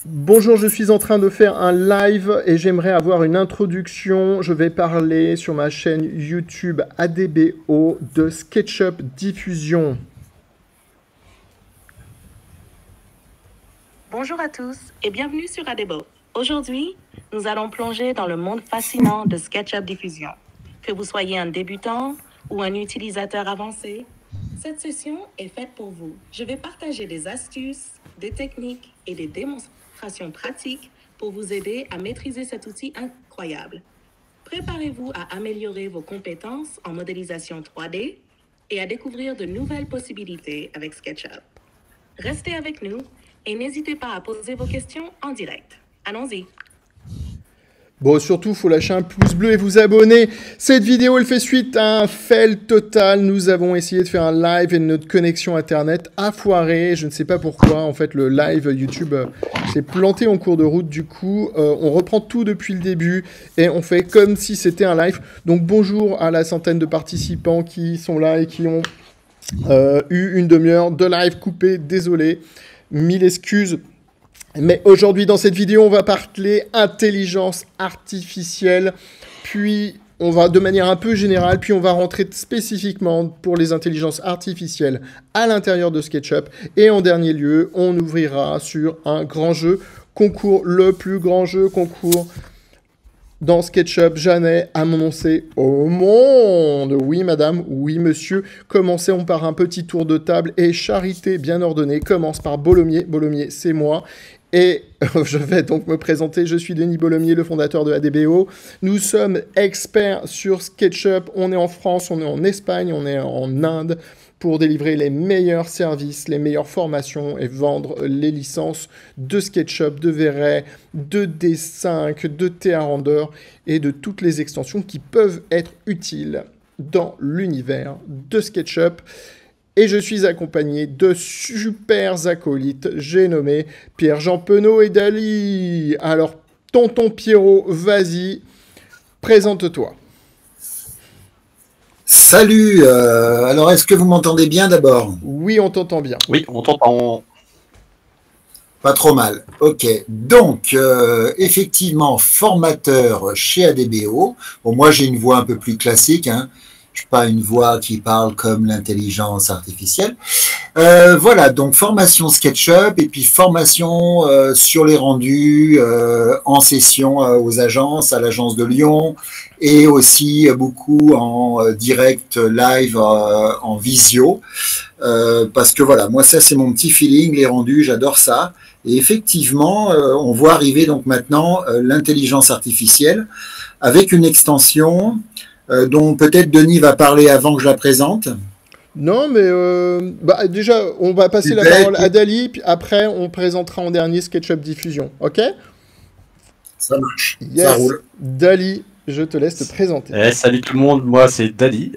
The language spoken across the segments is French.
Bonjour, je suis en train de faire un live et j'aimerais avoir une introduction. Je vais parler sur ma chaîne YouTube ADBO de SketchUp Diffusion. Bonjour à tous et bienvenue sur ADBO. Aujourd'hui, nous allons plonger dans le monde fascinant de SketchUp Diffusion. Que vous soyez un débutant ou un utilisateur avancé, cette session est faite pour vous. Je vais partager des astuces, des techniques et des démonstrations pratiques pour vous aider à maîtriser cet outil incroyable. Préparez-vous à améliorer vos compétences en modélisation 3D et à découvrir de nouvelles possibilités avec SketchUp. Restez avec nous et n'hésitez pas à poser vos questions en direct. Allons-y. Bon, surtout, il faut lâcher un pouce bleu et vous abonner. Cette vidéo, elle fait suite à un fail total. Nous avons essayé de faire un live et notre connexion Internet a foiré. Je ne sais pas pourquoi. En fait, le live YouTube s'est planté en cours de route. Du coup, on reprend tout depuis le début et on fait comme si c'était un live. Donc, bonjour à la centaine de participants qui sont là et qui ont eu une demi-heure de live coupé. Désolé. 1000 excuses. Mais aujourd'hui, dans cette vidéo, on va parler intelligence artificielle, puis on va de manière un peu générale, puis on va rentrer spécifiquement pour les intelligences artificielles à l'intérieur de SketchUp. Et en dernier lieu, on ouvrira sur un grand jeu concours, le plus grand jeu concours dans SketchUp jamais annoncé au monde. Oui, madame, oui, monsieur. Commençons par un petit tour de table et charité bien ordonnée commence par Bolomier. Bolomier, c'est moi. Et je vais donc me présenter, je suis Denis Bolomier, le fondateur de ADBO. Nous sommes experts sur SketchUp, on est en France, on est en Espagne, on est en Inde pour délivrer les meilleurs services, les meilleures formations et vendre les licences de SketchUp, de V-Ray, de D5, de TA Render et de toutes les extensions qui peuvent être utiles dans l'univers de SketchUp. Et je suis accompagné de super acolytes, j'ai nommé Pierre-Jean Penaud et Dali. Alors, tonton Pierrot, vas-y, présente-toi. Salut, alors est-ce que vous m'entendez bien d'abord? Oui, on t'entend bien. Oui, on t'entend. Pas trop mal, ok. Donc, effectivement, formateur chez ADBO. Bon, moi j'ai une voix un peu plus classique, hein. Je suis pas une voix qui parle comme l'intelligence artificielle. Voilà, donc formation SketchUp et puis formation sur les rendus en session aux agences, à l'agence de Lyon et aussi beaucoup en direct live en visio. Parce que voilà, moi ça c'est mon petit feeling, les rendus, j'adore ça. Et effectivement, on voit arriver donc maintenant l'intelligence artificielle avec une extension dont peut-être Denis va parler avant que je la présente. Non, mais déjà, on va passer la parole à Dali, puis après, on présentera en dernier SketchUp Diffusion, ok? Ça marche, yes. Ça roule. Dali, je te laisse te présenter. Salut tout le monde, moi c'est Dali.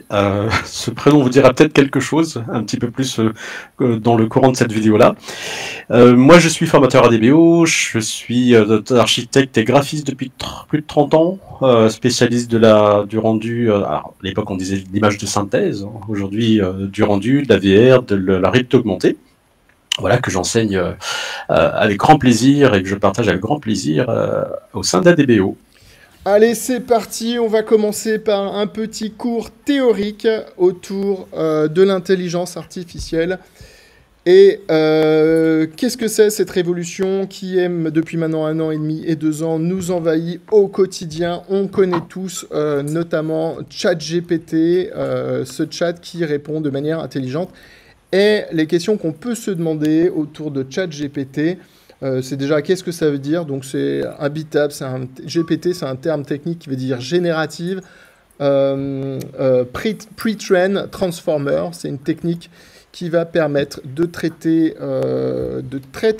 Ce prénom vous dira peut-être quelque chose, un petit peu plus dans le courant de cette vidéo-là. Moi je suis formateur ADBO, je suis architecte et graphiste depuis plus de 30 ans, spécialiste du rendu, alors, à l'époque on disait l'image de synthèse, aujourd'hui du rendu, de la VR, de la réalité augmentée. Voilà, que j'enseigne avec grand plaisir et que je partage avec grand plaisir au sein d'ADBO. Allez, c'est parti, on va commencer par un petit cours théorique autour de l'intelligence artificielle. Et qu'est-ce que c'est cette révolution qui depuis maintenant 1 an et demi et 2 ans, nous envahit au quotidien? On connaît tous notamment ChatGPT, ce chat qui répond de manière intelligente. Et les questions qu'on peut se demander autour de ChatGPT, c'est déjà qu'est-ce que ça veut dire? Donc c'est habitable, GPT, c'est un terme technique qui veut dire générative. Pre-train transformer, c'est une technique qui va permettre de traiter de très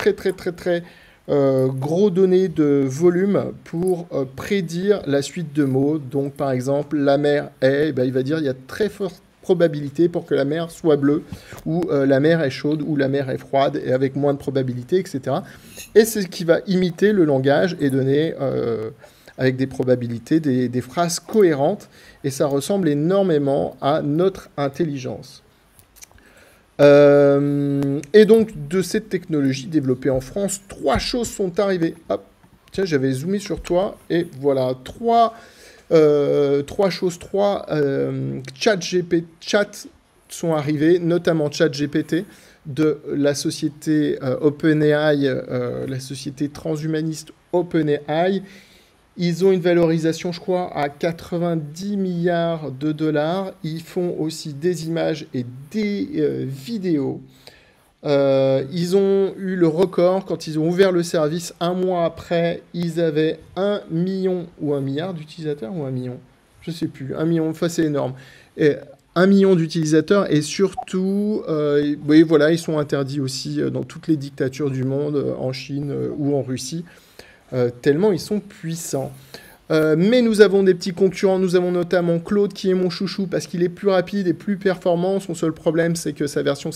gros données de volume pour prédire la suite de mots. Donc par exemple, la mer est, eh ben, il va dire il y a très forte probabilité pour que la mer soit bleue, ou la mer est chaude, ou la mer est froide, et avec moins de probabilité, etc. Et c'est ce qui va imiter le langage et donner, avec des probabilités, des phrases cohérentes, et ça ressemble énormément à notre intelligence. Et donc, de cette technologie développée en France, 3 choses sont arrivées. Hop, tiens, j'avais zoomé sur toi, et voilà, 3 choses, 3 chats sont arrivés, notamment ChatGPT de la société OpenAI, la société transhumaniste OpenAI. Ils ont une valorisation, je crois, à 90 milliards de dollars. Ils font aussi des images et des vidéos. Ils ont eu le record quand ils ont ouvert le service. Un mois après, ils avaient 1 million ou 1 milliard d'utilisateurs ou 1 million. Je ne sais plus. 1 million, enfin c'est énorme. Et 1 million d'utilisateurs et surtout, oui, voilà, ils sont interdits aussi dans toutes les dictatures du monde, en Chine ou en Russie. Tellement ils sont puissants. Mais nous avons des petits concurrents, nous avons notamment Claude qui est mon chouchou parce qu'il est plus rapide et plus performant. Son seul problème, c'est que sa version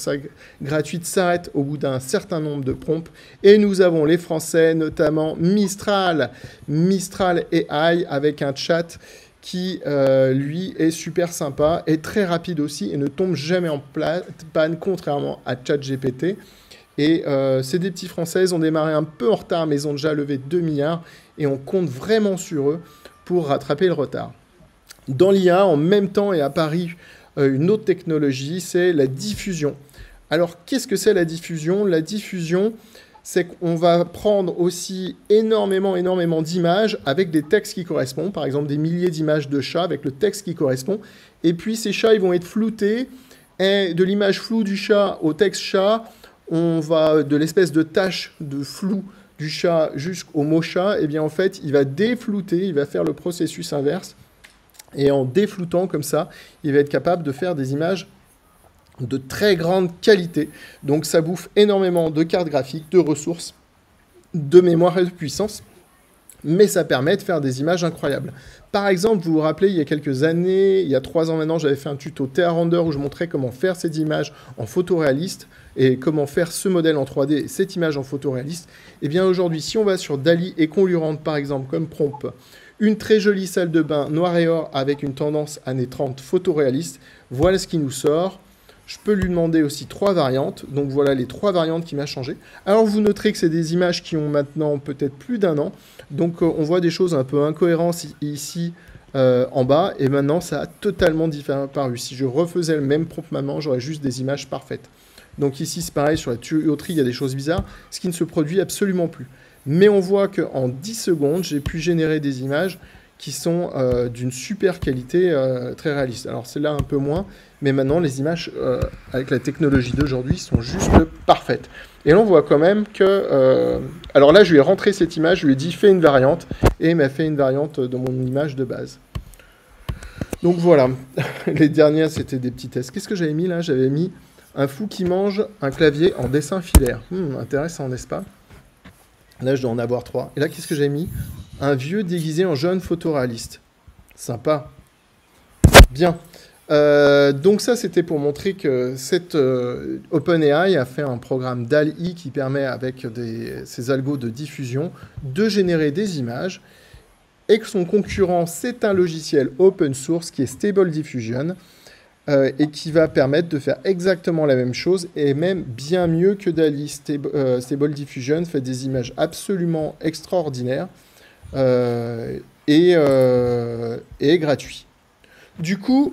gratuite s'arrête au bout d'un certain nombre de prompts. Et nous avons les Français, notamment Mistral AI avec un chat qui, lui, est super sympa et très rapide aussi et ne tombe jamais en panne, contrairement à ChatGPT. Et c'est des petits Français, ils ont démarré un peu en retard, mais ils ont déjà levé 2 milliards et on compte vraiment sur eux pour rattraper le retard. Dans l'IA, en même temps est apparue une autre technologie, c'est la diffusion. Alors, qu'est-ce que c'est la diffusion? La diffusion, c'est qu'on va prendre aussi énormément d'images avec des textes qui correspondent, par exemple des milliers d'images de chats avec le texte qui correspond, et puis ces chats, ils vont être floutés, et de l'image floue du chat au texte chat, on va de l'espèce de tache de flou du chat jusqu'au mot chat, et bien en fait, il va déflouter, il va faire le processus inverse, et en défloutant comme ça, il va être capable de faire des images de très grande qualité. Donc ça bouffe énormément de cartes graphiques, de ressources, de mémoire et de puissance, mais ça permet de faire des images incroyables. Par exemple, vous vous rappelez, il y a quelques années, il y a 3 ans maintenant, j'avais fait un tuto TheraRender où je montrais comment faire ces images en photoréaliste et comment faire ce modèle en 3D, cette image en photoréaliste. Et bien aujourd'hui, si on va sur DALL-E et qu'on lui rentre par exemple comme prompt une très jolie salle de bain noir et or avec une tendance années 30 photoréaliste, voilà ce qui nous sort. Je peux lui demander aussi 3 variantes. Donc voilà les 3 variantes qui m'a changé. Alors vous noterez que c'est des images qui ont maintenant peut-être plus d'1 an. Donc on voit des choses un peu incohérentes ici en bas. Et maintenant ça a totalement disparu. Si je refaisais le même prompt maintenant, j'aurais juste des images parfaites. Donc ici c'est pareil, sur la tuyauterie il y a des choses bizarres. Ce qui ne se produit absolument plus. Mais on voit qu'en 10 secondes, j'ai pu générer des images qui sont d'une super qualité très réaliste. Alors c'est là un peu moins, mais maintenant les images avec la technologie d'aujourd'hui sont juste parfaites. Et là on voit quand même que... alors là je lui ai rentré cette image, je lui ai dit fais une variante, et il m'a fait une variante de mon image de base. Donc voilà, les dernières c'était des petits tests. Qu'est-ce que j'avais mis là? J'avais mis un fou qui mange un clavier en dessin filaire. Intéressant, n'est-ce pas? Là je dois en avoir 3. Et là qu'est-ce que j'ai mis? Un vieux déguisé en jeune photoréaliste. Sympa. Bien. Donc ça, c'était pour montrer que cette OpenAI a fait un programme DALL-E qui permet, avec ses algos de diffusion, de générer des images. Et que son concurrent, c'est un logiciel open source qui est Stable Diffusion et qui va permettre de faire exactement la même chose et même bien mieux que DALL-E. Stable Diffusion fait des images absolument extraordinaires. Et gratuit. Du coup,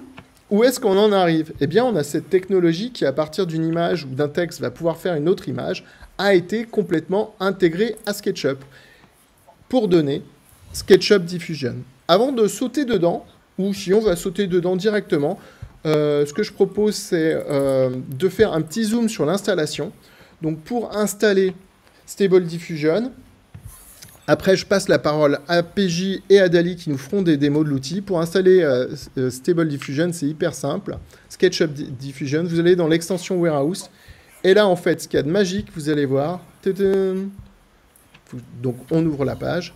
où est-ce qu'on en arrive? Eh bien, on a cette technologie qui, à partir d'une image ou d'un texte, va pouvoir faire une autre image, a été complètement intégrée à SketchUp pour donner SketchUp Diffusion. Avant de sauter dedans, ou si on va sauter dedans directement, ce que je propose, c'est de faire un petit zoom sur l'installation. Donc, pour installer Stable Diffusion, après, je passe la parole à PJ et à DALL-E qui nous feront des démos de l'outil. Pour installer Stable Diffusion, c'est hyper simple. SketchUp Diffusion, vous allez dans l'extension Warehouse. Et là, en fait, ce qu'il y a de magique, vous allez voir. Donc, on ouvre la page.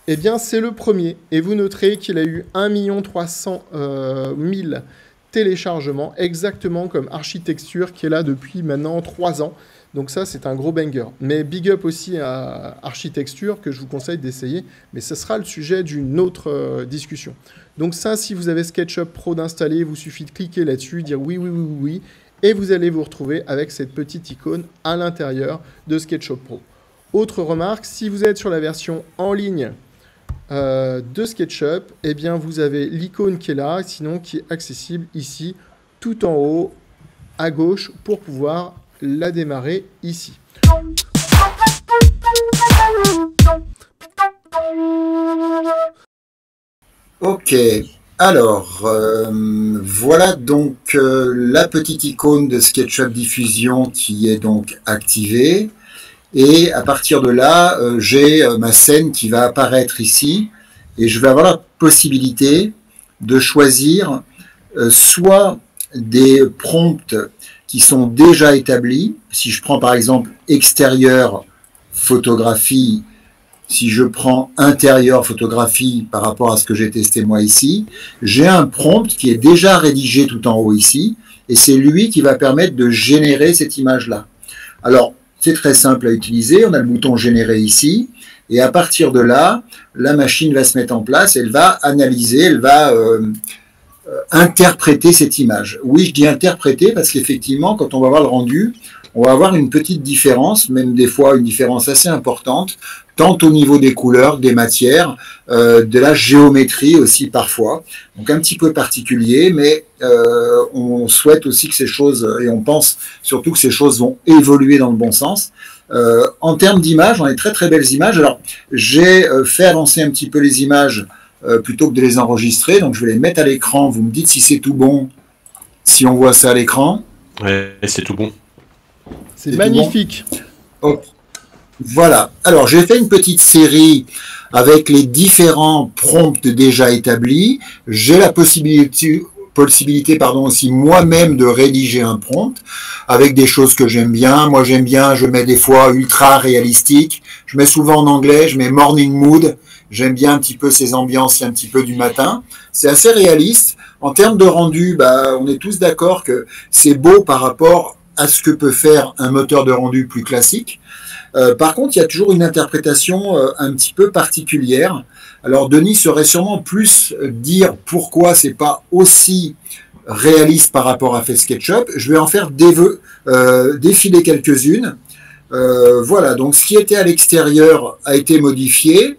Eh bien, c'est le premier. Et vous noterez qu'il a eu 1 300 000 téléchargements, exactement comme Architecture, qui est là depuis maintenant 3 ans. Donc ça, c'est un gros banger. Mais big up aussi à Architecture, que je vous conseille d'essayer. Mais ce sera le sujet d'une autre discussion. Donc ça, si vous avez SketchUp Pro d'installer, il vous suffit de cliquer là-dessus, dire oui, oui, oui, oui, et vous allez vous retrouver avec cette petite icône à l'intérieur de SketchUp Pro. Autre remarque, si vous êtes sur la version en ligne de SketchUp, eh bien vous avez l'icône qui est là, sinon qui est accessible ici, tout en haut, à gauche, pour pouvoir la démarrer ici. Ok, alors voilà donc la petite icône de SketchUp Diffusion qui est donc activée. Et à partir de là, j'ai ma scène qui va apparaître ici. Et je vais avoir la possibilité de choisir soit des prompts qui sont déjà établis. Si je prends par exemple extérieur photographie, si je prends intérieur photographie par rapport à ce que j'ai testé moi ici, j'ai un prompt qui est déjà rédigé tout en haut ici. Et c'est lui qui va permettre de générer cette image-là. Alors, c'est très simple à utiliser, on a le bouton générer ici, et à partir de là, la machine va se mettre en place, elle va analyser, elle va interpréter cette image. Oui, je dis interpréter parce qu'effectivement, quand on va voir le rendu, on va avoir une petite différence, même des fois une différence assez importante, tant au niveau des couleurs, des matières, de la géométrie aussi parfois. Donc un petit peu particulier, mais on souhaite aussi que ces choses, et on pense surtout que ces choses vont évoluer dans le bon sens. En termes d'images, on a des très très belles images. Alors j'ai fait avancer un petit peu les images plutôt que de les enregistrer, donc je vais les mettre à l'écran. Vous me dites si c'est tout bon, si on voit ça à l'écran. Ouais, c'est tout bon. C'est magnifique. Bon. Okay. Voilà. Alors, j'ai fait une petite série avec les différents prompts déjà établis. J'ai la possibilité aussi moi-même de rédiger un prompt avec des choses que j'aime bien. Moi, j'aime bien, je mets des fois ultra réalistique. Je mets souvent en anglais, je mets morning mood. J'aime bien un petit peu ces ambiances un petit peu du matin. C'est assez réaliste. En termes de rendu, on est tous d'accord que c'est beau par rapport à ce que peut faire un moteur de rendu plus classique. Par contre, il y a toujours une interprétation un petit peu particulière. Alors, Denis saurait sûrement plus dire pourquoi c'est pas aussi réaliste par rapport à fait SketchUp. Je vais en faire défiler quelques-unes. Voilà, donc ce qui était à l'extérieur a été modifié.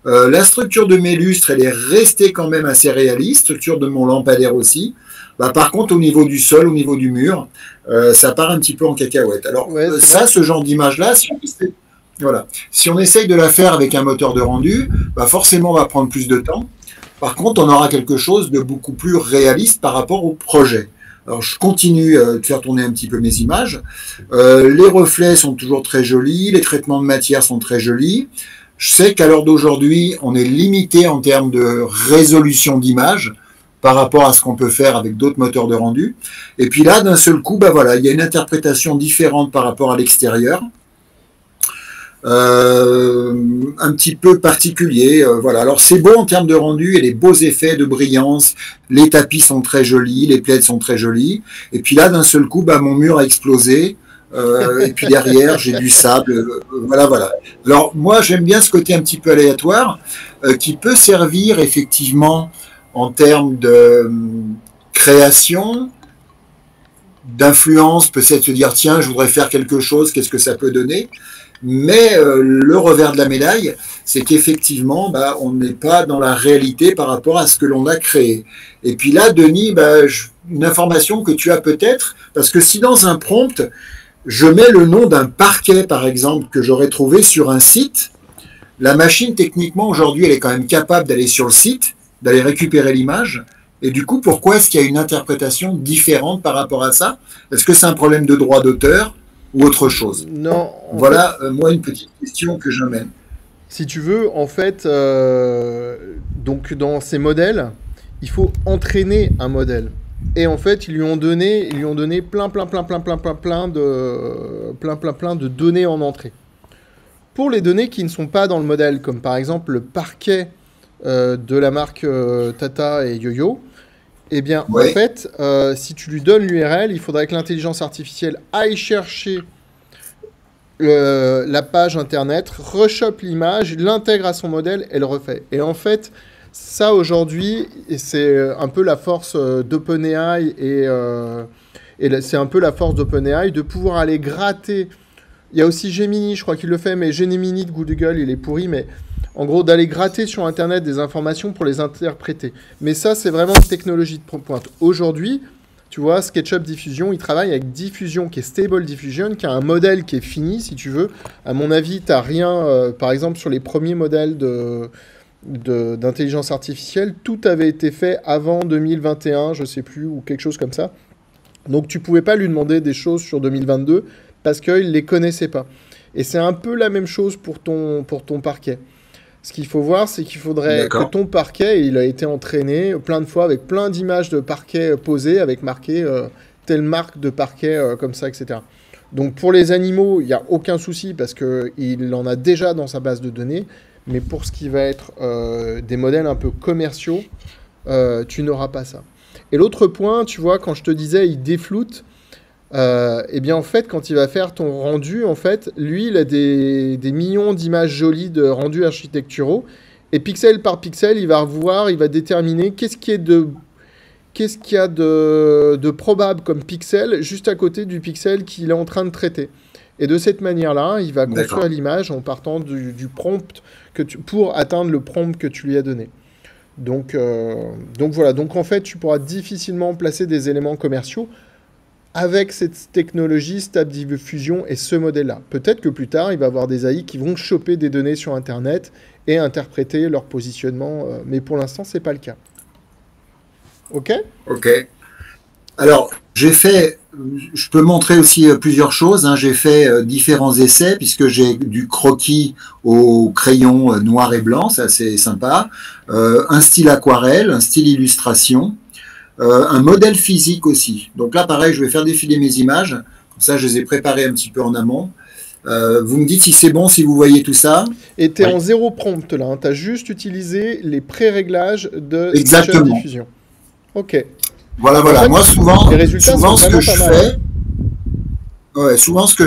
La structure de mes lustres, elle est restée quand même assez réaliste, structure de mon lampadaire aussi. Par contre, au niveau du sol, au niveau du mur, ça part un petit peu en cacahuète. Alors, ouais, ce genre d'image-là, si on essaye de la faire avec un moteur de rendu, forcément, on va prendre plus de temps. Par contre, on aura quelque chose de beaucoup plus réaliste par rapport au projet. Alors, je continue de faire tourner un petit peu mes images. Les reflets sont toujours très jolis, les traitements de matière sont très jolis. Je sais qu'à l'heure d'aujourd'hui, on est limité en termes de résolution d'image par rapport à ce qu'on peut faire avec d'autres moteurs de rendu. Et puis là, d'un seul coup, il y a une interprétation différente par rapport à l'extérieur. Un petit peu particulier. Voilà. Alors, c'est beau en termes de rendu, il y a des beaux effets de brillance, les tapis sont très jolis, les plaids sont très jolis. Et puis là, d'un seul coup, mon mur a explosé. Et puis derrière, j'ai du sable. Voilà. Alors, moi, j'aime bien ce côté un petit peu aléatoire qui peut servir effectivement en termes de création, d'influence, peut-être se dire, tiens, je voudrais faire quelque chose, qu'est-ce que ça peut donner? Mais le revers de la médaille, c'est qu'effectivement, on n'est pas dans la réalité par rapport à ce que l'on a créé. Et puis là, Denis, une information que tu as peut-être, parce que si dans un prompt, je mets le nom d'un parquet, par exemple, que j'aurais trouvé sur un site, la machine, techniquement, aujourd'hui, elle est quand même capable d'aller sur le site, d'aller récupérer l'image. Et du coup, pourquoi est-ce qu'il y a une interprétation différente par rapport à ça? Est-ce que c'est un problème de droit d'auteur ou autre chose? Non. Voilà, moi, une petite question que j'amène. Si tu veux, en fait, donc dans ces modèles, il faut entraîner un modèle. Et en fait, ils lui ont donné plein de données en entrée. Pour les données qui ne sont pas dans le modèle, comme par exemple le parquet de la marque Tata et Yo-Yo, eh bien, en fait, si tu lui donnes l'URL, il faudrait que l'intelligence artificielle aille chercher la page internet, rechoppe l'image, l'intègre à son modèle et le refait. Et en fait, ça aujourd'hui, c'est un peu la force d'OpenAI Et c'est un peu la force d'OpenAI de pouvoir aller gratter. Il y a aussi Gemini, je crois qu'il le fait, mais Gemini de Google, il est pourri, mais en gros, d'aller gratter sur Internet des informations pour les interpréter. Mais ça, c'est vraiment une technologie de pointe. Aujourd'hui, tu vois, SketchUp Diffusion, il travaille avec Diffusion, qui est Stable Diffusion, qui a un modèle qui est fini, si tu veux. À mon avis, tu n'as rien, par exemple, sur les premiers modèles d'intelligence artificielle, tout avait été fait avant 2021, je sais plus, ou quelque chose comme ça. Donc, tu pouvais pas lui demander des choses sur 2022 parce qu'il ne les connaissait pas. Et c'est un peu la même chose pour ton parquet. Ce qu'il faut voir, c'est qu'il faudrait que ton parquet, il a été entraîné plein de fois avec plein d'images de parquet posées, avec marqué telle marque de parquet, comme ça, etc. Donc pour les animaux, il n'y a aucun souci parce qu'il en a déjà dans sa base de données. Mais pour ce qui va être des modèles un peu commerciaux, tu n'auras pas ça. Et l'autre point, tu vois, quand je te disais, il défloute, eh bien en fait quand il va faire ton rendu, en fait lui il a des millions d'images jolies de rendus architecturaux et pixel par pixel il va voir, il va déterminer qu'est-ce qu'il y a de probable comme pixel juste à côté du pixel qu'il est en train de traiter. Et de cette manière-là, il va construire l'image en partant du prompt pour atteindre le prompt que tu lui as donné. Donc voilà, donc en fait tu pourras difficilement placer des éléments commerciaux avec cette technologie Stable Diffusion et ce modèle-là. Peut-être que plus tard, il va y avoir des AI qui vont choper des données sur Internet et interpréter leur positionnement, mais pour l'instant, ce n'est pas le cas. OK ? OK. Alors, je peux montrer aussi plusieurs choses. Hein. J'ai fait différents essais, puisque j'ai du croquis au crayon noir et blanc, c'est assez sympa, un style aquarelle, un style illustration, un modèle physique aussi. Donc là, pareil, je vais faire défiler mes images. Comme ça, je les ai préparées un petit peu en amont. Vous me dites si c'est bon, si vous voyez tout ça. Et tu es en zéro prompt là. Hein. Tu as juste utilisé les pré-réglages de SketchUp Diffusion. OK. Voilà. En fait, moi, souvent ce que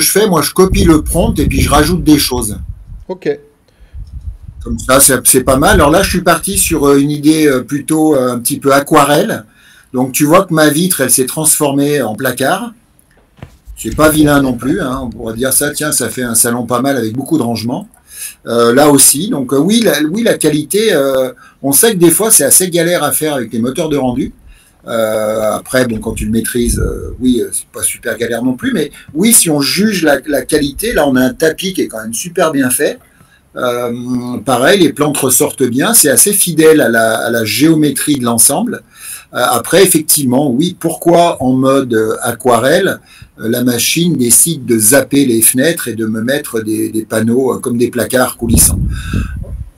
je fais, moi, je copie le prompt et puis je rajoute des choses. OK. Comme ça, c'est pas mal. Alors là, je suis parti sur une idée plutôt un petit peu aquarelle. Donc tu vois que ma vitre, elle s'est transformée en placard. C'est pas vilain non plus, hein. On pourrait dire ça, tiens, ça fait un salon pas mal avec beaucoup de rangements. Là aussi, donc oui, la qualité, on sait que des fois c'est assez galère à faire avec les moteurs de rendu. Après, bon, quand tu le maîtrises, oui, c'est pas super galère non plus, mais oui, si on juge la qualité, là on a un tapis qui est quand même super bien fait. Pareil, les plantes ressortent bien, c'est assez fidèle à la géométrie de l'ensemble. Après, effectivement, oui, pourquoi en mode aquarelle, la machine décide de zapper les fenêtres et de me mettre des panneaux comme des placards coulissants.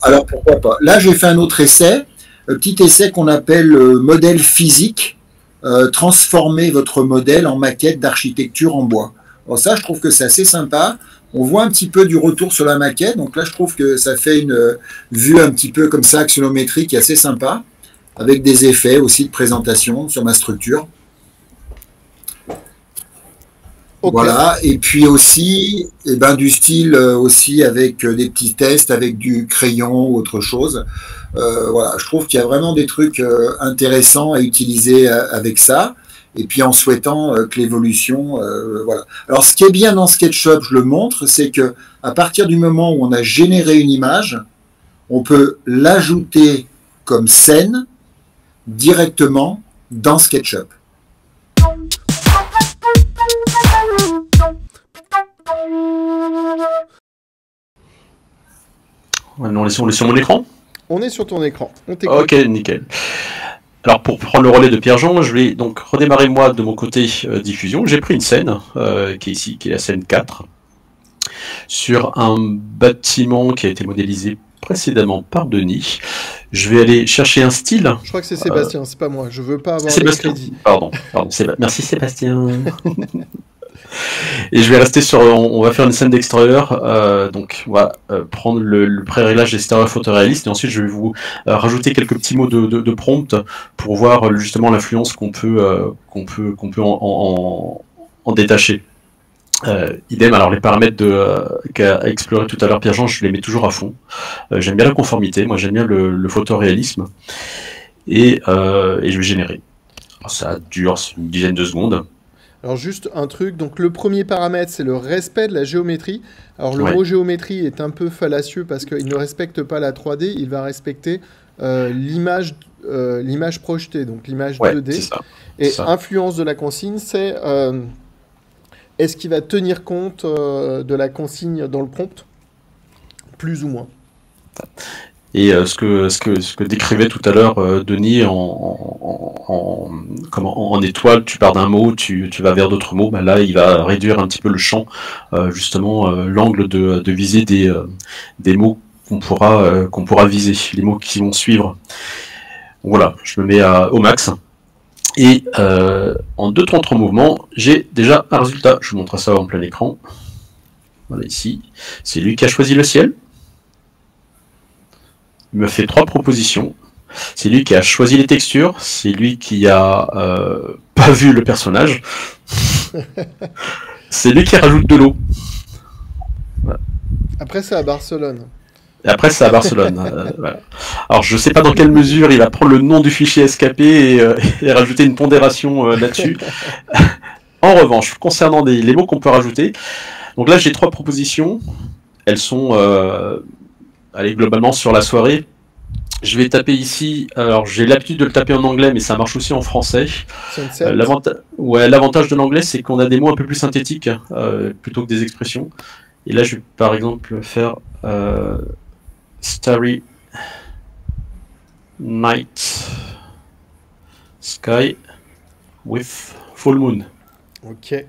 Alors pourquoi pas. Là, j'ai fait un autre essai, un petit essai qu'on appelle modèle physique, transformer votre modèle en maquette d'architecture en bois. Alors ça, je trouve que c'est assez sympa. On voit un petit peu du retour sur la maquette, donc là, je trouve que ça fait une vue un petit peu comme ça, axonométrique, qui est assez sympa, avec des effets aussi de présentation sur ma structure. Okay. Voilà, et puis aussi du style aussi avec des petits tests, avec du crayon ou autre chose. Voilà, je trouve qu'il y a vraiment des trucs intéressants à utiliser avec ça. Et puis en souhaitant que l'évolution, voilà. Alors ce qui est bien dans SketchUp, je le montre, c'est que à partir du moment où on a généré une image, on peut l'ajouter comme scène directement dans SketchUp. On est sur mon écran ? On est sur ton écran. On t'écoute. Ok, nickel. Alors pour prendre le relais de Pierre-Jean, je vais donc redémarrer moi de mon côté diffusion. J'ai pris une scène qui est ici, qui est la scène 4, sur un bâtiment qui a été modélisé précédemment par Denis. Je vais aller chercher un style. Je crois que c'est Sébastien, c'est pas moi. Je veux pas avoir de crédit. Pardon. Merci Sébastien. Et je vais rester sur. On va faire une scène d'extérieur. Donc, on va prendre le pré-réglage d'extérieur photoréaliste et ensuite je vais vous rajouter quelques petits mots de prompt pour voir justement l'influence qu'on peut en détacher. Idem, alors les paramètres qu'a exploré tout à l'heure Pierre-Jean, je les mets toujours à fond. J'aime bien la conformité, moi j'aime bien le photoréalisme. Et je vais générer. Alors, ça dure une dizaine de secondes. Alors juste un truc, donc le premier paramètre c'est le respect de la géométrie. Alors le Ouais. mot géométrie est un peu fallacieux parce qu'il ne respecte pas la 3D, il va respecter l'image projetée, donc l'image Ouais, 2D. c'est ça. Et Ça. influence de la consigne, c'est est-ce qu'il va tenir compte de la consigne dans le prompt, plus ou moins. Et ce que décrivait tout à l'heure Denis en étoile, tu pars d'un mot, tu vas vers d'autres mots, bah là il va réduire un petit peu le champ, justement l'angle de viser des mots qu'on pourra viser, les mots qui vont suivre. Voilà, je me mets au max. Et en 2-3 mouvements, j'ai déjà un résultat. Je vous montre ça en plein écran. Voilà ici. C'est lui qui a choisi le ciel. Il me fait 3 propositions. C'est lui qui a choisi les textures. C'est lui qui a pas vu le personnage. C'est lui qui rajoute de l'eau. Voilà. Après c'est à Barcelone. Et après, c'est à Barcelone. Voilà. Alors, je sais pas dans quelle mesure il va prendre le nom du fichier SKP et rajouter une pondération là-dessus. En revanche, concernant les mots qu'on peut rajouter, donc là, j'ai 3 propositions. Elles sont allez, globalement sur la soirée. Je vais taper ici. Alors, j'ai l'habitude de le taper en anglais, mais ça marche aussi en français. Sunset. L'avantage de l'anglais, c'est qu'on a des mots un peu plus synthétiques plutôt que des expressions. Et là, je vais par exemple faire Starry Night Sky with Full Moon. Ok.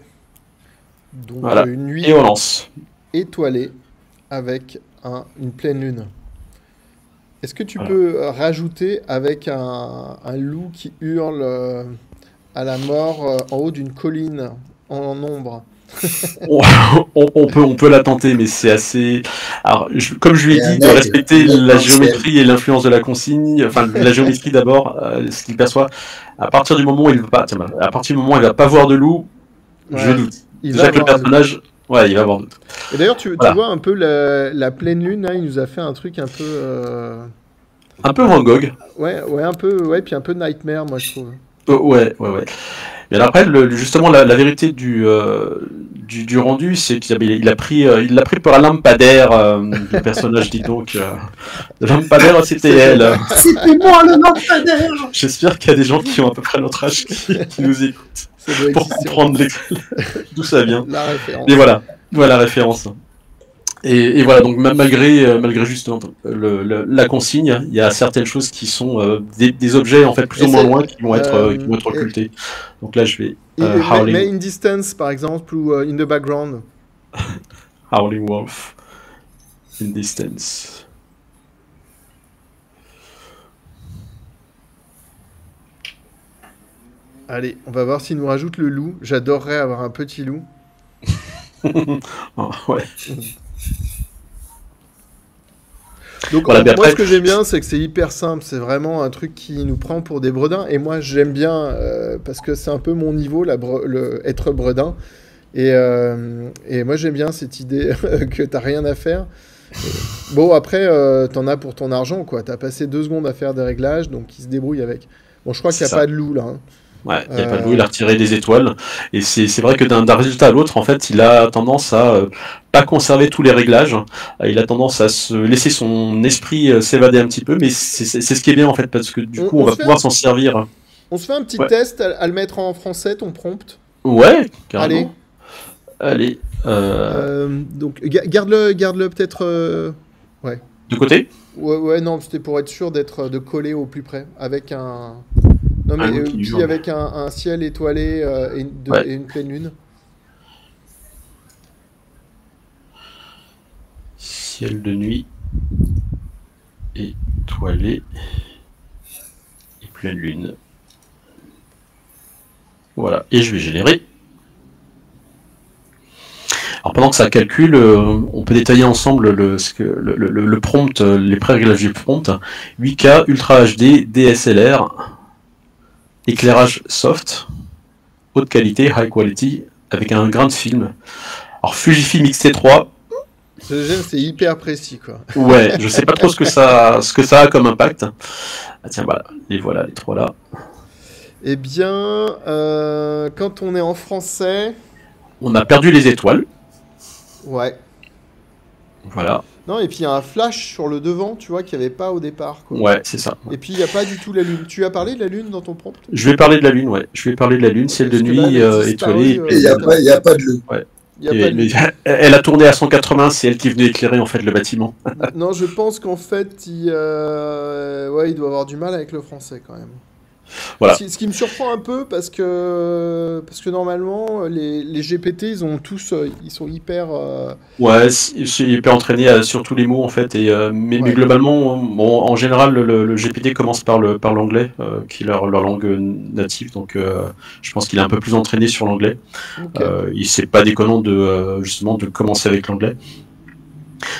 Donc Voilà. une nuit Et on lance. étoilée avec une pleine lune. Est-ce que tu Voilà. peux rajouter avec un loup qui hurle à la mort en haut d'une colline en ombre? On peut la tenter, mais c'est assez. Alors, comme je lui ai dit, de respecter la géométrie et l'influence de la consigne, enfin la géométrie d'abord, ce qu'il perçoit. À partir du moment où il va pas, à partir du moment où il va pas voir de loup, je Ouais, doute. il Déjà va que le avoir un loup. personnage, ouais, il va avoir doute. Et d'ailleurs, tu Voilà. vois un peu la pleine lune, là, il nous a fait un truc un peu... Un peu Van Gogh. Ouais, un peu, ouais, puis un peu Nightmare, moi, je trouve. Ouais. Mais après, justement, la vérité du rendu, c'est qu'il l'a pris pour un lampadaire, le personnage, dit donc. Le lampadaire, c'était elle. C'était moi le lampadaire. J'espère qu'il y a des gens qui ont à peu près notre âge qui nous écoutent Ça doit pour exister, comprendre d'où ça vient. la référence. Et voilà la référence. Et voilà, donc malgré justement la consigne, il y a certaines choses qui sont des objets en fait plus ou moins loin qui vont être occultés. Donc là, je vais Mais Howling, in distance, par exemple, ou in the background. Howling Wolf in distance. Allez, on va voir s'il nous rajoute le loup. J'adorerais avoir un petit loup. Oh, ouais. Donc Voilà, mais moi, après- ce que j'aime bien, c'est que c'est hyper simple. C'est vraiment un truc qui nous prend pour des bredins. Et moi, j'aime bien parce que c'est un peu mon niveau, être bredin. Et moi, j'aime bien cette idée que t'as rien à faire. Bon, après, t'en as pour ton argent, quoi. T'as passé 2 secondes à faire des réglages, donc il se débrouille avec. Bon, je crois qu'il n'y a C'est pas ça. de loup, là. Hein. Ouais, il n'y a pas de loup, il a retiré des étoiles. Et c'est vrai que d'un résultat à l'autre, en fait, il a tendance à pas conserver tous les réglages. Il a tendance à se laisser son esprit s'évader un petit peu, mais c'est ce qui est bien, en fait, parce que du coup, on va se fait pouvoir s'en servir. On se fait un petit Ouais. test à le mettre en français, ton prompt. Ouais, carrément. Allez. Allez. Donc, garde-le peut-être... De côté? Ouais, non, c'était pour être sûr de coller au plus près. Avec un... Non, mais Un loup qui puis hurle. avec un ciel étoilé Ouais. et une pleine lune. Ciel de nuit, étoilé, et pleine lune. Voilà, et je vais générer. Alors pendant que ça calcule, on peut détailler ensemble le prompt, les pré-réglages du prompt. 8K, Ultra HD, DSLR, éclairage soft, haute qualité, high quality, avec un grain de film. Alors Fujifilm X-T3, J'aime, c'est hyper précis, quoi. ouais, je sais pas trop ce que ça a comme impact. Ah tiens, voilà les 3 là. Eh bien, quand on est en français, On a perdu les étoiles. ouais. Voilà. Non, et puis il y a un flash sur le devant, tu vois, qu'il n'y avait pas au départ, quoi. Ouais, c'est ça. Et puis il n'y a pas du tout la lune. Tu as parlé de la lune dans ton prompt? Je vais parler de la Lune, ouais. Je vais parler de la Lune, ciel de Parce que là, nuit, elle a disparu, étoilé. Et il n'y a pas de loup. Il y a pas de Mais lune. elle a tourné à 180, c'est elle qui venait éclairer en fait le bâtiment. Non, je pense qu'en fait, ouais, il doit avoir du mal avec le français quand même. Voilà. Ce qui me surprend un peu parce que normalement, les GPT, ils ont tous, ils sont hyper. Ouais, c'est hyper entraîné sur tous les mots en fait. Mais Ouais. globalement, bon, en général, le GPT commence par l'anglais, qui est leur langue native. Donc, je pense qu'il est un peu plus entraîné sur l'anglais. Ok. C'est pas déconnant justement de commencer avec l'anglais.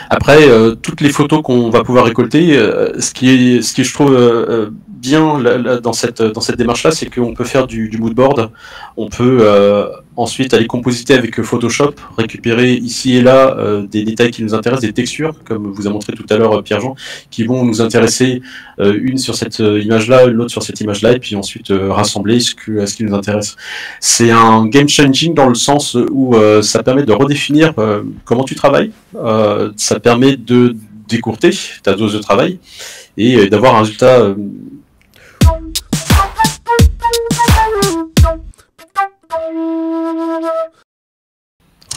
Après, toutes les photos qu'on va pouvoir récolter, ce qui je trouve bien dans cette démarche-là, c'est qu'on peut faire du mood board. On peut ensuite aller compositer avec Photoshop, récupérer ici et là des détails qui nous intéressent, des textures, comme vous a montré tout à l'heure Pierre-Jean, qui vont nous intéresser une sur cette image-là, l'autre sur cette image-là, et puis ensuite rassembler ce qui nous intéresse. C'est un game changing dans le sens où ça permet de redéfinir comment tu travailles. Ça permet de décourter ta dose de travail et d'avoir un résultat.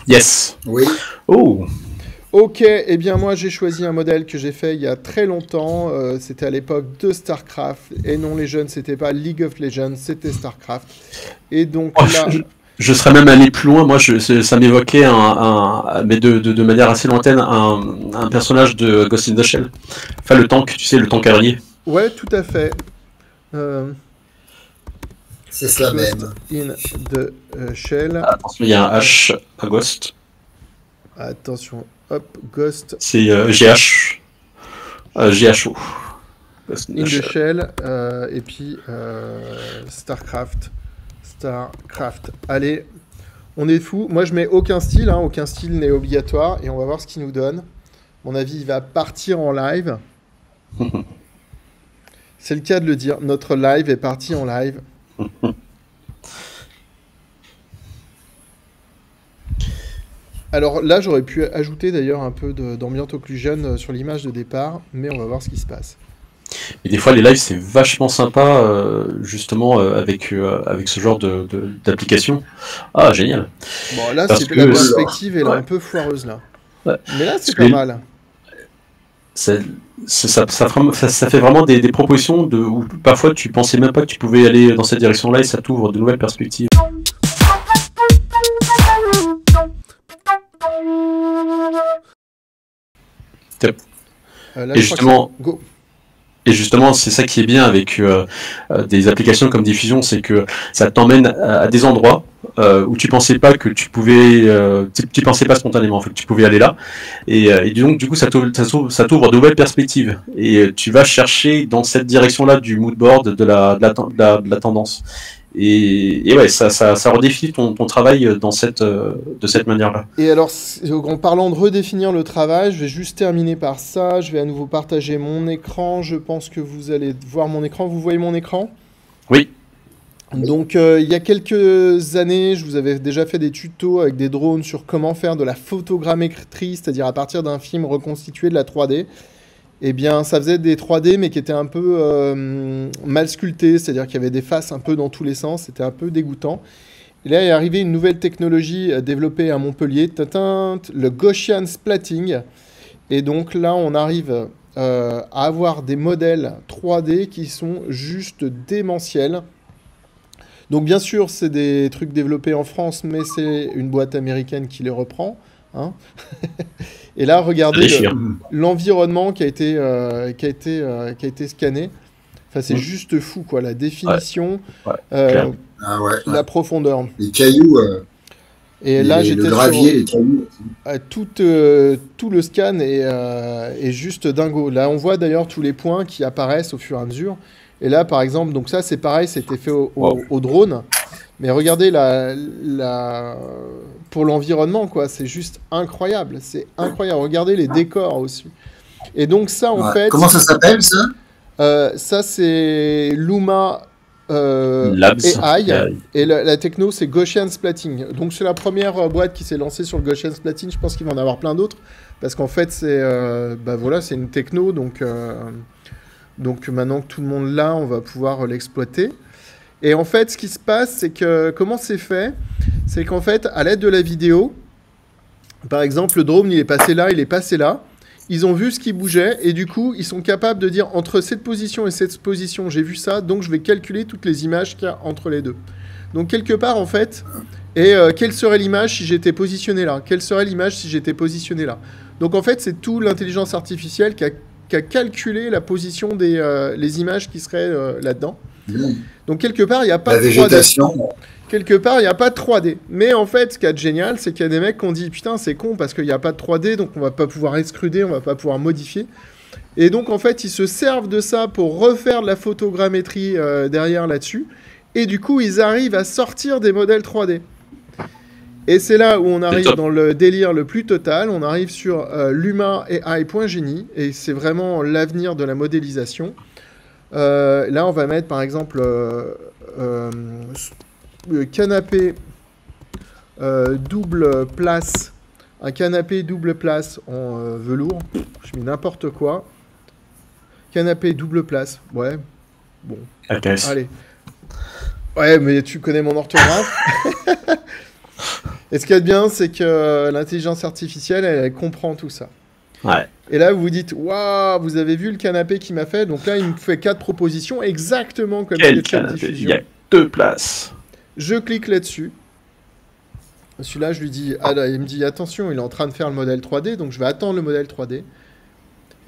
Yes. Oui. Oh. Ok, eh bien moi j'ai choisi un modèle que j'ai fait il y a très longtemps. C'était à l'époque de StarCraft. Et non, les jeunes, c'était pas League of Legends, c'était StarCraft. Et donc Oh, là. Je serais même allé plus loin. Moi, ça m'évoquait mais de manière assez lointaine, un personnage de Ghost in the Shell. Enfin, le tank, tu sais, le tank araignée. Ouais, tout à fait. C'est ça Ghost même. in the Shell. Attention, il y a un H à Ghost. Attention, hop, Ghost C'est GH. GHO. Ghost in the Shell. Et puis StarCraft. Allez, on est fou. Moi, je mets aucun style. Hein. Aucun style n'est obligatoire. Et on va voir ce qu'il nous donne. À mon avis, il va partir en live. C'est le cas de le dire. Notre live est parti en live. Alors là, j'aurais pu ajouter d'ailleurs un peu d'ambiance occlusion sur l'image de départ. Mais on va voir ce qui se passe. Et des fois, les lives, c'est vachement sympa, justement, avec ce genre d'application. Ah, génial. Bon, là, Parce la que perspective est ouais. un peu foireuse, là. Ouais. Mais là, c'est Parce pas que mal. ça fait vraiment des propositions où parfois tu pensais même pas que tu pouvais aller dans cette direction-là et ça t'ouvre de nouvelles perspectives. Là, Et je crois que go. Et justement, c'est ça qui est bien avec des applications comme Diffusion, c'est que ça t'emmène à des endroits où tu pensais pas que tu pouvais, tu pensais pas spontanément en fait, que tu pouvais aller là. Et donc du coup, ça t'ouvre de nouvelles perspectives. Et tu vas chercher dans cette direction-là du mood board, de la tendance. Et ouais, ça redéfinit ton travail de cette manière-là. Et alors, en parlant de redéfinir le travail, je vais juste terminer par ça. Je vais à nouveau partager mon écran. Je pense que vous allez voir mon écran. Vous voyez mon écran ? Oui. Donc, il y a quelques années, je vous avais déjà fait des tutos avec des drones sur comment faire de la photogrammétrie, c'est-à-dire à partir d'un film reconstitué de la 3D. Eh bien, ça faisait des 3D, mais qui étaient un peu mal sculptés, c'est-à-dire qu'il y avait des faces un peu dans tous les sens, c'était un peu dégoûtant. Et là est arrivée une nouvelle technologie développée à Montpellier, le Gaussian Splatting. Et donc là, on arrive à avoir des modèles 3D qui sont juste démentiels. Donc bien sûr, c'est des trucs développés en France, mais c'est une boîte américaine qui les reprend. Hein. Et là, regardez l'environnement qui a été scanné. Enfin, c'est juste fou, quoi. La définition, la profondeur. Les cailloux. Et là, j'étais le gravier, les cailloux. Tout le scan est juste dingo. Là, on voit d'ailleurs tous les points qui apparaissent au fur et à mesure. Et là, par exemple, donc ça, c'est pareil, c'était fait au drone. Mais regardez pour l'environnement, quoi, c'est juste incroyable. C'est incroyable. Regardez les décors aussi. Et donc ça, en fait... Comment ça s'appelle, ça ça, c'est Luma Labs. AI. Et la techno, c'est Gaussian Splatting. Donc, c'est la première boîte qui s'est lancée sur le Gaussian Splatting. Je pense qu'il va en avoir plein d'autres. Parce qu'en fait, c'est voilà, c'est une techno. Donc, maintenant que tout le monde l'a, on va pouvoir l'exploiter. Et en fait, ce qui se passe, c'est que comment c'est fait? C'est qu'en fait, à l'aide de la vidéo, par exemple, le drone, il est passé là, il est passé là. Ils ont vu ce qui bougeait et du coup, ils sont capables de dire entre cette position et cette position, j'ai vu ça, donc je vais calculer toutes les images qu'il y a entre les deux. Donc quelque part, en fait, quelle serait l'image si j'étais positionné là? Quelle serait l'image si j'étais positionné là? Donc en fait, c'est tout l'intelligence artificielle qui a calculé la position les images qui seraient là-dedans. Donc quelque part, il n'y a pas de 3D. Quelque part, il n'y a pas de 3D. Mais en fait, ce qui est génial, c'est qu'il y a des mecs qui ont dit « Putain, c'est con parce qu'il n'y a pas de 3D, donc on va pas pouvoir extruder, on va pas pouvoir modifier. » Et donc, en fait, ils se servent de ça pour refaire de la photogrammétrie derrière là-dessus. Et du coup, ils arrivent à sortir des modèles 3D. Et c'est là où on arrive dans le délire le plus total. On arrive sur LumaAI.genie. Et c'est vraiment l'avenir de la modélisation. Là, on va mettre, par exemple... canapé double place, un canapé double place en velours, je mets n'importe quoi, canapé double place, ouais, bon, allez, ouais, mais tu connais mon orthographe. Et ce qu'il y a de bien, c'est que l'intelligence artificielle, elle comprend tout ça. Ouais. Et là, vous vous dites, waouh, vous avez vu le canapé qu'il m'a fait, donc là, il me fait 4 propositions exactement comme SketchUp Diffusion. Il y a 2 places. Je clique là-dessus. Celui-là, je lui dis... Ah là, il me dit, attention, il est en train de faire le modèle 3D, donc je vais attendre le modèle 3D.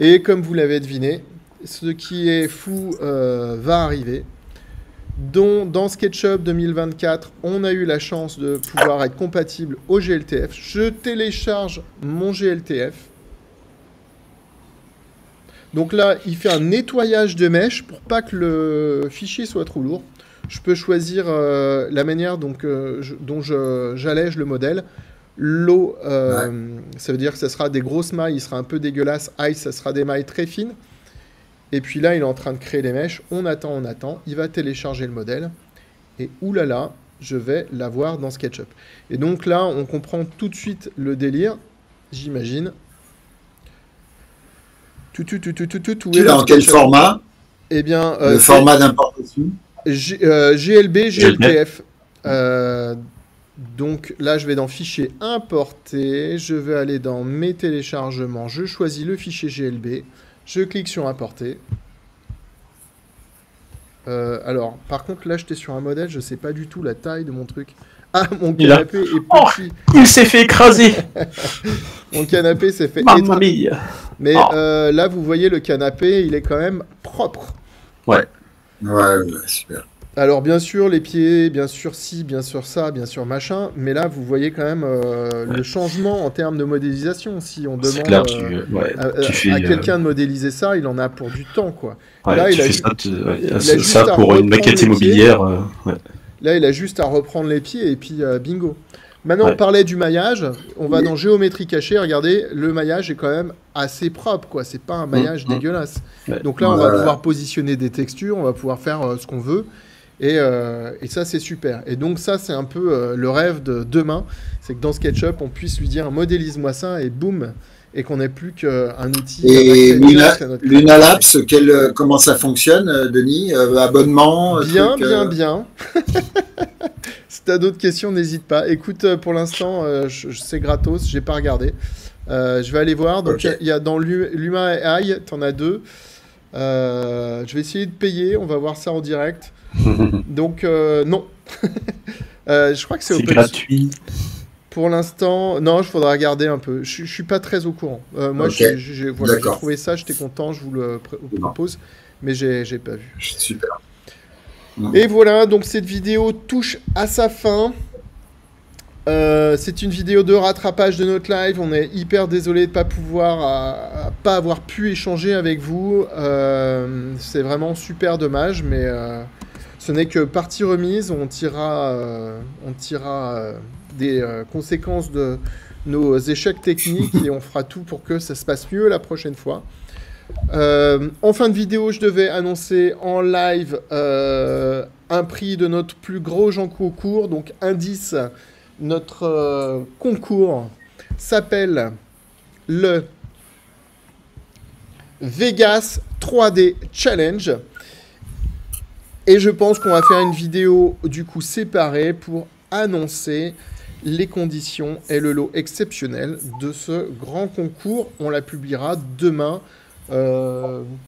Et comme vous l'avez deviné, ce qui est fou va arriver. Dans SketchUp 2024, on a eu la chance de pouvoir être compatible au GLTF. Je télécharge mon GLTF. Donc là, il fait un nettoyage de mèche pour pas que le fichier soit trop lourd. Je peux choisir la manière dont j'allège le modèle. L'eau, ça veut dire que ça sera des grosses mailles, il sera un peu dégueulasse. Ice, ça sera des mailles très fines. Et puis là, il est en train de créer les mèches. On attend. Il va télécharger le modèle. Et oulala, je vais l'avoir dans SketchUp. Et donc là, on comprend tout de suite le délire, j'imagine. Tu l'as en quel format? Eh bien, le format d'importation GLB, GLTF. Donc là, je vais dans Fichier Importer. Je vais aller dans Mes téléchargements. Je choisis le fichier GLB. Je clique sur Importer. Alors, par contre, là, j'étais sur un modèle. Je ne sais pas du tout la taille de mon truc. Ah, mon canapé est petit. Oh, il s'est fait écraser. Mon canapé s'est fait Mamma mia. Mais là, vous voyez, le canapé, il est quand même propre. Ouais. Ouais, super. Alors, bien sûr, les pieds, bien sûr ci, bien sûr ça, bien sûr machin. Mais là, vous voyez quand même le changement en termes de modélisation. Si on demande clair, à quelqu'un de modéliser ça, il en a pour du temps, quoi. Ouais, là, il a ça pour une maquette immobilière. Là, il a juste à reprendre les pieds et puis bingo. Maintenant, on parlait du maillage. On va dans géométrie cachée. Regardez, le maillage est quand même assez propre, quoi. C'est pas un maillage dégueulasse. Donc là, on va pouvoir positionner des textures, on va pouvoir faire ce qu'on veut. Et ça, c'est super. Et donc ça, c'est un peu le rêve de demain. C'est que dans SketchUp, on puisse lui dire modélise-moi ça et boum, et qu'on n'ait plus qu'un outil. Et Lunalabs, comment ça fonctionne, Denis? Abonnement? Bien. Si tu as d'autres questions, n'hésite pas. Écoute, pour l'instant, c'est gratos, j'ai pas regardé. Je vais aller voir. Donc, il y a dans LumaAI, tu en as 2. Je vais essayer de payer, on va voir ça en direct. Donc, non. Je crois que c'est gratuit. Pour l'instant, non, il faudra regarder un peu. Je suis pas très au courant. Moi, j'ai trouvé ça, j'étais content, je vous le propose, mais j'ai pas vu. Super. Et voilà, donc cette vidéo touche à sa fin. C'est une vidéo de rattrapage de notre live. On est hyper désolé de pas avoir pu échanger avec vous. C'est vraiment super dommage, mais ce n'est que partie remise. On tirera des conséquences de nos échecs techniques et on fera tout pour que ça se passe mieux la prochaine fois. En fin de vidéo, je devais annoncer en live un prix de notre plus gros concours. Donc, indice, notre concours s'appelle le Vegas 3D Challenge. Et je pense qu'on va faire une vidéo du coup séparée pour annoncer les conditions et le lot exceptionnel de ce grand concours. On la publiera demain.